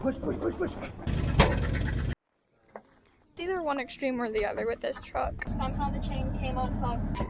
Push, push, push, push. It's either one extreme or the other with this truck. Somehow the chain came unhooked.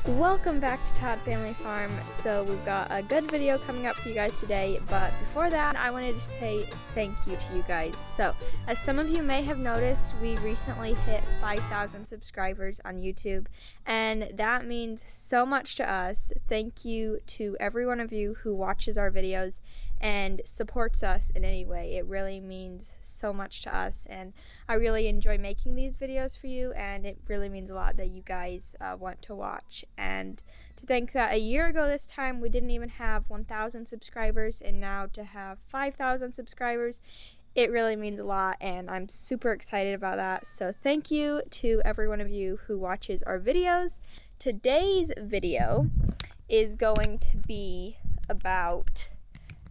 Welcome back to Todd Family Farm. So we've got a good video coming up for you guys today, but before that I wanted to say thank you to you guys. So as some of you may have noticed, we recently hit 5,000 subscribers on YouTube, and that means so much to us. Thank you to every one of you who watches our videos and supports us in any way. It really means so much to us, and I really enjoy making these videos for you, and it really means a lot that you guys want to watch. And to think that a year ago this time we didn't even have 1,000 subscribers, and now to have 5,000 subscribers, it really means a lot, and I'm super excited about that. So thank you to every one of you who watches our videos. Today's video is going to be about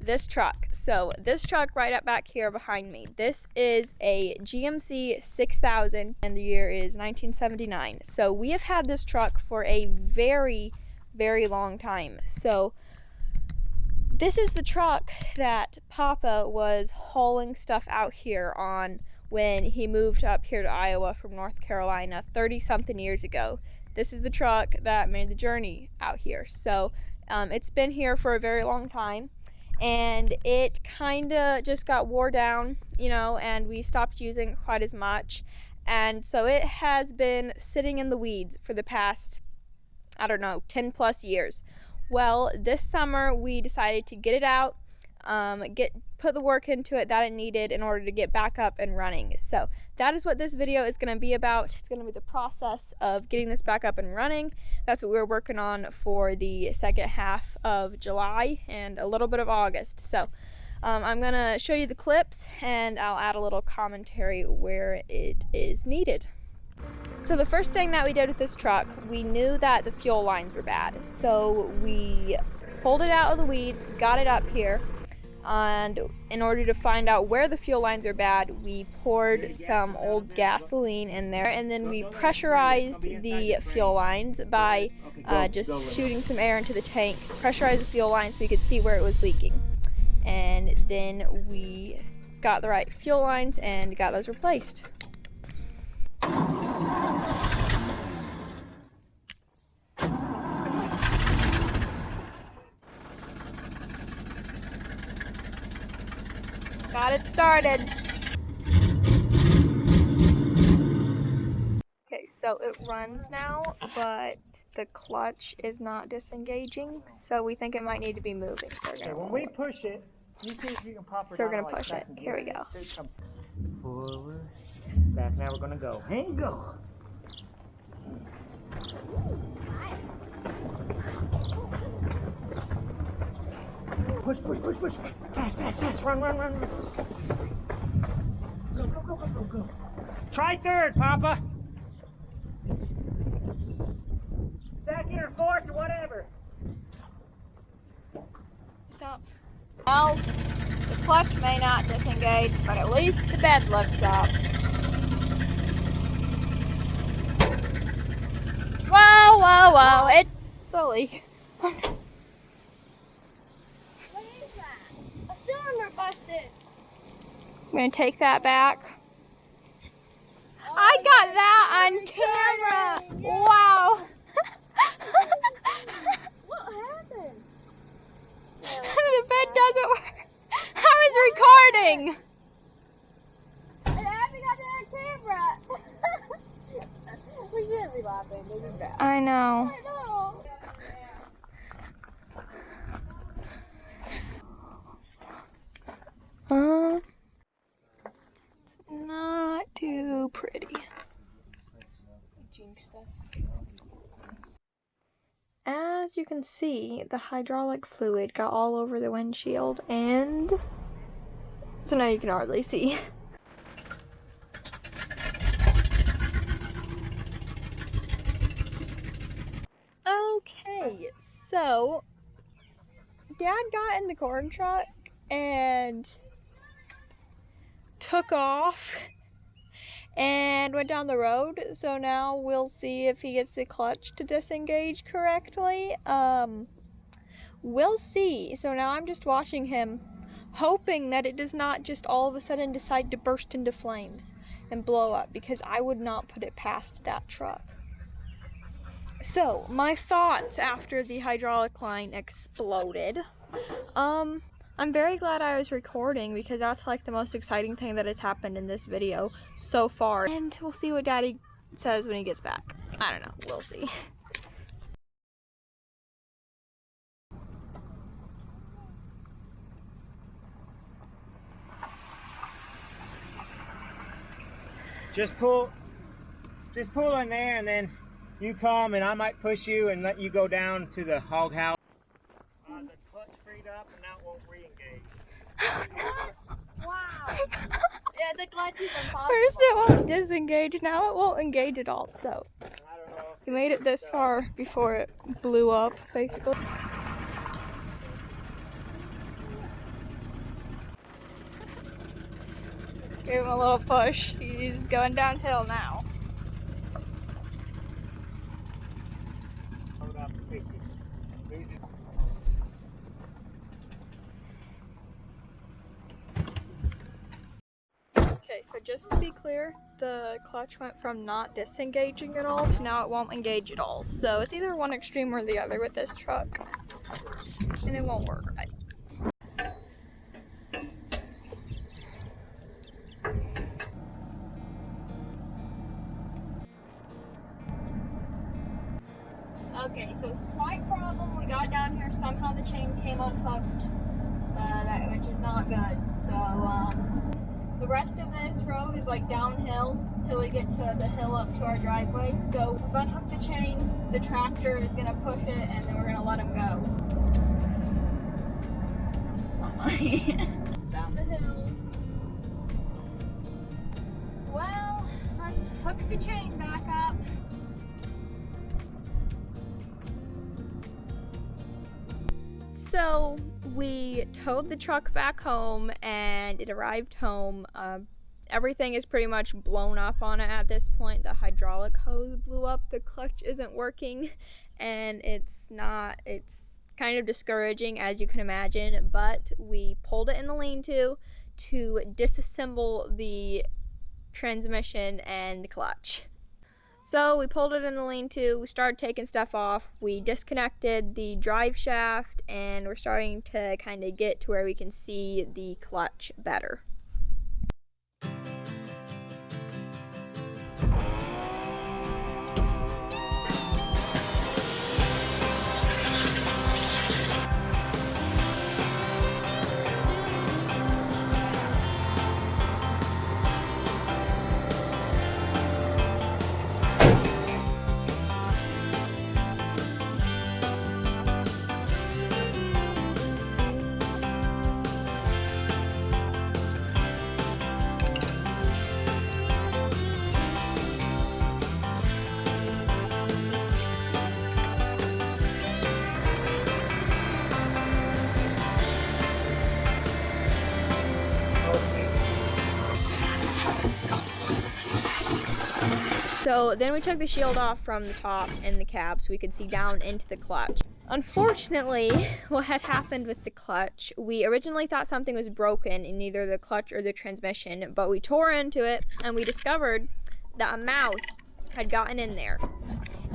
this truck. So this truck right up back here behind me, this is a GMC 6000 and the year is 1979. So we have had this truck for a very long time. So this is the truck that Papa was hauling stuff out here on when he moved up here to Iowa from North Carolina 30 something years ago. This is the truck that made the journey out here. So it's been here for a very long time, and it kind of just got wore down, you know, and we stopped using it quite as much. And so it has been sitting in the weeds for the past, I don't know, 10 plus years. Well, this summer we decided to get it out, put the work into it that it needed in order to get back up and running. So that is what this video is going to be about. It's going to be the process of getting this back up and running. That's what we're working on for the second half of July and a little bit of August. So I'm going to show you the clips, and I'll add a little commentary where it is needed. So the first thing that we did with this truck, we knew that the fuel lines were bad. So we pulled it out of the weeds, got it up here, and in order to find out where the fuel lines are bad, we poured some old gasoline in there, and then we pressurized the fuel lines by just shooting some air into the tank, pressurized the fuel lines so we could see where it was leaking. And then we got the right fuel lines and got those replaced. Got it started. Okay, so it runs now, but the clutch is not disengaging, so we think it might need to be moving. Okay, when we push it, you see if you can pop it. So we're gonna push it. Here we go. Forward, back. Now we're gonna go. And go. Push, push, push, push. Fast, fast, fast. Run, run, run, run. Go, go, go, go, go, go. Try third, Papa. Second or fourth or whatever. Stop. Well, the clutch may not disengage, but at least the bed lifts up. Whoa, whoa, whoa. It's a leak. Busted. I'm gonna take that back. Oh, I got that on camera. Yeah. Wow. What happened? The bed doesn't work. I was recording. It happened on camera. We shouldn't be laughing. This is bad. I know. I know. It's not too pretty. Jinxed us. As you can see, the hydraulic fluid got all over the windshield, and so now you can hardly see. Okay, so Dad got in the corn truck and took off, and and went down the road. So now we'll see if he gets the clutch to disengage correctly. We'll see. So now I'm just watching him, hoping that it does not just all of a sudden decide to burst into flames and blow up, because I would not put it past that truck. So, my thoughts after the hydraulic line exploded. I'm very glad I was recording, because that's like the most exciting thing that has happened in this video so far. And we'll see what Daddy says when he gets back. I don't know, we'll see. Just pull in there, and then you come, and I might push you and let you go down to the hog house. The clutch freed up, and now it won't re-engage. Wow. Yeah, the clutch is impossible. First it won't disengage, now it won't engage at all, so. I don't know. We made it this far before it blew up, basically. Give him a little push. He's going downhill now. Hold up, fix it. Lose it. Okay, so just to be clear, the clutch went from not disengaging at all to now it won't engage at all. So it's either one extreme or the other with this truck. And it won't work right. Okay, so slight problem. We got down here, somehow the chain came unhooked, which is not good. So the rest of this road is like downhill till we get to the hill up to our driveway. So we've unhooked the chain, the tractor is gonna push it, and then we're gonna let him go. It's down the hill. Well, let's hook the chain back up. So we towed the truck back home, and it arrived home. Everything is pretty much blown up on it at this point. The hydraulic hose blew up, the clutch isn't working, and it's kind of discouraging, as you can imagine, but we pulled it in the lean-to to disassemble the transmission and the clutch. So we pulled it in the lean-to, we started taking stuff off, we disconnected the drive shaft, and we're starting to kind of get to where we can see the clutch better. So then we took the shield off from the top and the cab so we could see down into the clutch. Unfortunately, what had happened with the clutch, we originally thought something was broken in either the clutch or the transmission, but we tore into it and we discovered that a mouse had gotten in there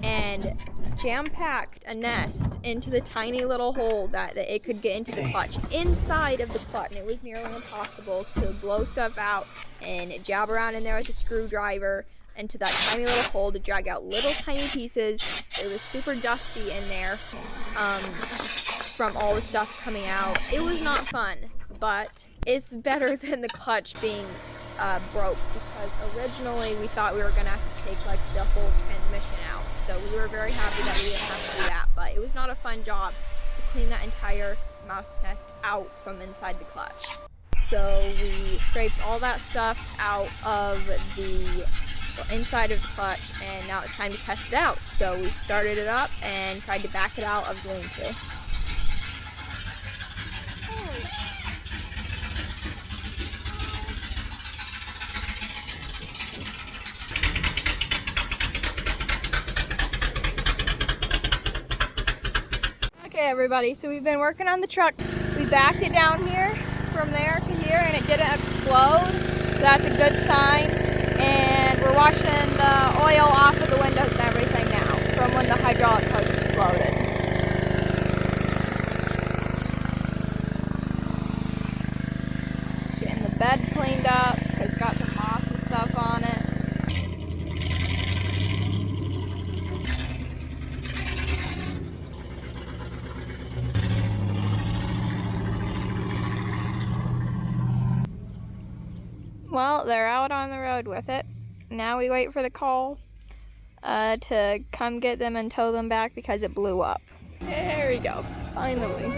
and jam-packed a nest into the tiny little hole that it could get into the clutch, inside of the clutch, and it was nearly impossible to blow stuff out and jab around in there with a screwdriver into that tiny little hole to drag out little tiny pieces. It was super dusty in there from all the stuff coming out. It was not fun, but it's better than the clutch being broke, because originally we thought we were gonna have to take like the whole transmission out. So we were very happy that we didn't have to do that, but it was not a fun job to clean that entire mouse nest out from inside the clutch. So we scraped all that stuff out of the inside of the clutch, and now it's time to test it out. So we started it up and tried to back it out of the lean-to. Hey everybody, so we've been working on the truck. We backed it down here from there to here and it didn't explode, so that's a good sign. And we're washing the oil off of the windows and everything now from when the hydraulic hose exploded. Getting the bed cleaned up, it's got some moss and stuff on it. Well, they're out on the road with it. Now we wait for the call to come get them and tow them back because it blew up. There we go, finally.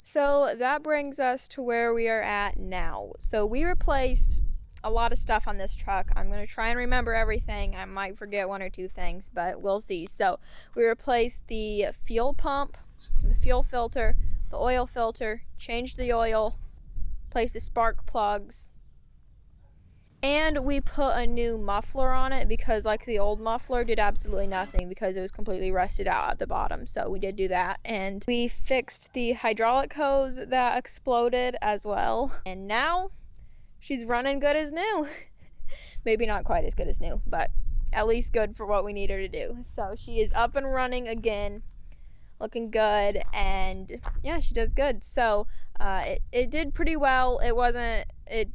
So that brings us to where we are at now. So we replaced a lot of stuff on this truck. I'm going to try and remember everything. I might forget one or two things, but we'll see. So we replaced the fuel pump, the fuel filter, the oil filter, changed the oil, placed the spark plugs, and we put a new muffler on it because like the old muffler did absolutely nothing because it was completely rusted out at the bottom. So we did do that, and we fixed the hydraulic hose that exploded as well. And now she's running good as new. Maybe not quite as good as new, but at least good for what we need her to do. So she is up and running again, looking good, and yeah, she does good. So it did pretty well. It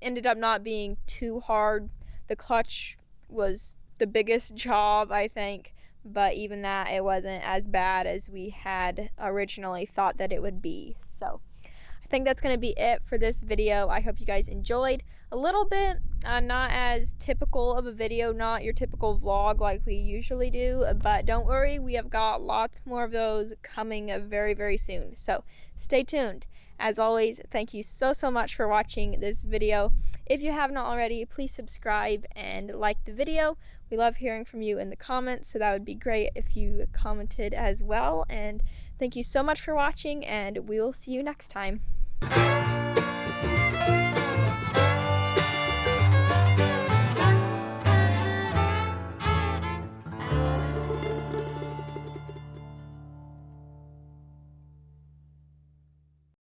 ended up not being too hard. The clutch was the biggest job, I think, but even that, it wasn't as bad as we had originally thought that it would be. So I think that's going to be it for this video. I hope you guys enjoyed. A little bit not as typical of a video, not your typical vlog like we usually do, but don't worry, we have got lots more of those coming very, very soon. So stay tuned. As always, thank you so much for watching this video. If you have not already, please subscribe and like the video. We love hearing from you in the comments, so that would be great if you commented as well. And thank you so much for watching, and we will see you next time.